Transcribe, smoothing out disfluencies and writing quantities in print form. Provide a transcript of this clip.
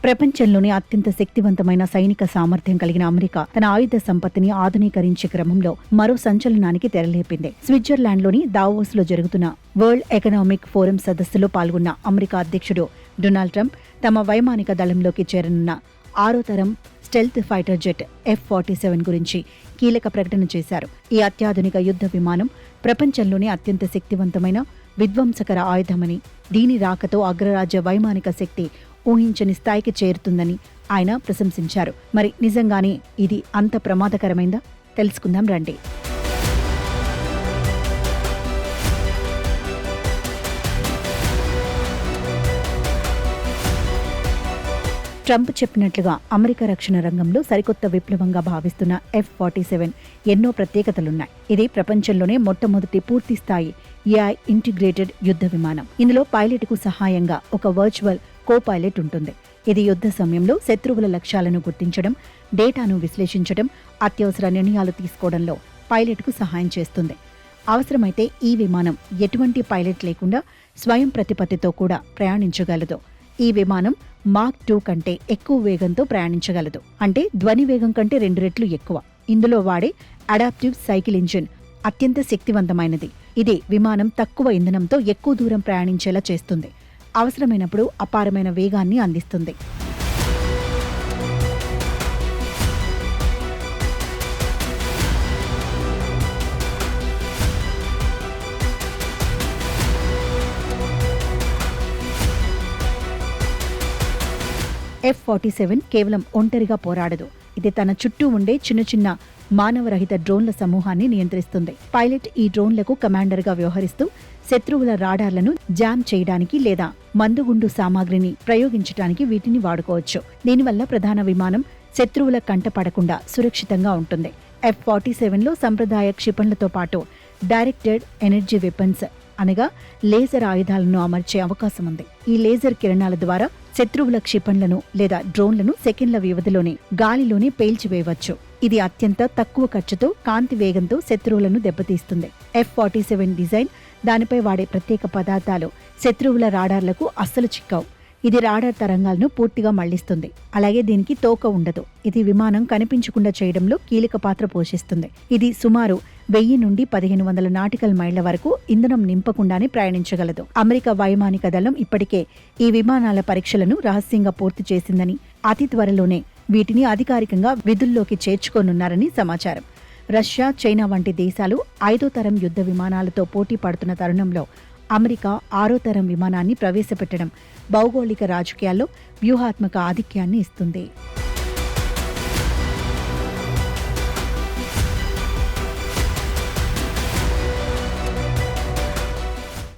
ప్రపంచంలోనే అత్యంత శక్తివంతమైన సైనిక సామర్థ్యం కలిగిన అమెరికా తన ఆయుధ సంపత్తిని ఆధునీకరించే క్రమంలో మరో సంచలనానికి తెరలేపింది. స్విట్జర్లాండ్లోని దావోస్లో జరుగుతున్న వరల్డ్ ఎకనామిక్ ఫోరం సదస్సులో పాల్గొన్న అమెరికా అధ్యక్షుడు డొనాల్డ్ ట్రంప్ తమ వైమానిక దళంలోకి చేరనున్న 6వ తరం స్టెల్త్ ఫైటర్ జెట్ F-47 గురించి కీలక ప్రకటన చేశారు. ఈ అత్యాధునిక యుద్ధ విమానం ప్రపంచంలోనే అత్యంత శక్తివంతమైన విధ్వంసకర ఆయుధమని, దీని రాకతో అగ్రరాజ్య వైమానిక శక్తి ఊహించని స్థాయికి చేరుతుందని ఆయన ప్రశంసించారు. మరి నిజంగానే ఇది అంత ప్రమాదకరమైందా? తెలుసుకుందాం రండి. ట్రంప్ చెప్పినట్లుగా అమెరికా రక్షణ రంగంలో సరికొత్త విప్లవంగా భావిస్తున్న F-47 ఎన్నో ప్రత్యేకతలున్నాయి. ఇది ప్రపంచంలోనే మొట్టమొదటి పూర్తిస్థాయి AI ఇంటిగ్రేటెడ్ యుద్ధ విమానం. ఇందులో పైలట్కు సహాయంగా ఒక వర్చువల్ కో పైలట్ ఉంటుంది. ఇది యుద్ధ సమయంలో శత్రువుల లక్ష్యాలను గుర్తించడం, డేటాను విశ్లేషించడం, అత్యవసర నిర్ణయాలు తీసుకోవడంలో పైలట్కు సహాయం చేస్తుంది. అవసరమైతే ఈ విమానం ఎటువంటి పైలట్ లేకుండా స్వయం ప్రతిపత్తితో కూడా ప్రయాణించగలదు. ఈ విమానం మాక్ 2 కంటే ఎక్కువ వేగంతో ప్రయాణించగలదు. అంటే ధ్వని వేగం కంటే 2 రెట్లు ఎక్కువ. ఇందులో వాడే అడాప్టివ్ సైకిల్ ఇంజిన్ అత్యంత శక్తివంతమైనది. ఇది విమానం తక్కువ ఇంధనంతో ఎక్కువ దూరం ప్రయాణించేలా చేస్తుంది. అవసరమైనప్పుడు అపారమైన వేగాన్ని అందిస్తుంది. F-47 కేవలం ఒంటరిగా పోరాడదు. ఇది తన చుట్టూ ఉండే చిన్న చిన్న మానవరహిత డ్రోన్ల సమూహాన్ని నియంత్రిస్తుంది. పైలట్ ఈ డ్రోన్లకు కమాండర్గా వ్యవహరిస్తూ శత్రువుల రాడార్లను జామ్ చేయడానికి లేదా మందుగుండు సామాగ్రిని ప్రయోగించడానికి వీటిని వాడుకోవచ్చు. దీనివల్ల ప్రధాన విమానం శత్రువుల కంట పడకుండా సురక్షితంగా ఉంటుంది. F-47లో సంప్రదాయ క్షిపణులతో పాటు డైరెక్టెడ్ ఎనర్జీ వెపన్స్ అనగా లేజర్ ఆయుధాలను అమర్చే అవకాశం ఉంది. ఈ లేజర్ కిరణాల ద్వారా శత్రువుల క్షిపణులను లేదా డ్రోన్లను సెకండ్ల వ్యవధిలోనే గాలిలోనే పేల్చివేయవచ్చు. ఇది అత్యంత తక్కువ ఖర్చుతో కాంతి వేగంతో శత్రువులను దెబ్బతీస్తుంది. F-47 డిజైన్, దానిపై వాడే ప్రత్యేక పదార్థాలు శత్రువుల రాడార్లకు అస్సలు చిక్కవు. ఇది రాడార్ తరంగాలను పూర్తిగా మళ్లిస్తుంది. అలాగే దీనికి తోక ఉండదు. ఇది విమానం కనిపించకుండా చేయడంలో కీలక పాత్ర పోషిస్తుంది. ఇది సుమారు 1000 నుండి 1500 నాటికల్ మైళ్ల వరకు ఇంధనం నింపకుండానే ప్రయాణించగలదు. అమెరికా వైమానిక దళం ఇప్పటికే ఈ విమానాల పరీక్షలను రహస్యంగా పూర్తి చేసిందని, అతి త్వరలోనే వీటిని అధికారికంగా విధుల్లోకి చేర్చుకోనున్నారని సమాచారం. రష్యా, చైనా వంటి దేశాలు 5వ తరం యుద్ధ విమానాలతో పోటీ పడుతున్న తరుణంలో అమెరికా 6వ తరం విమానాన్ని ప్రవేశపెట్టడం భౌగోళిక రాజకీయాల్లో వ్యూహాత్మక ఆధిక్యాన్ని ఇస్తుంది.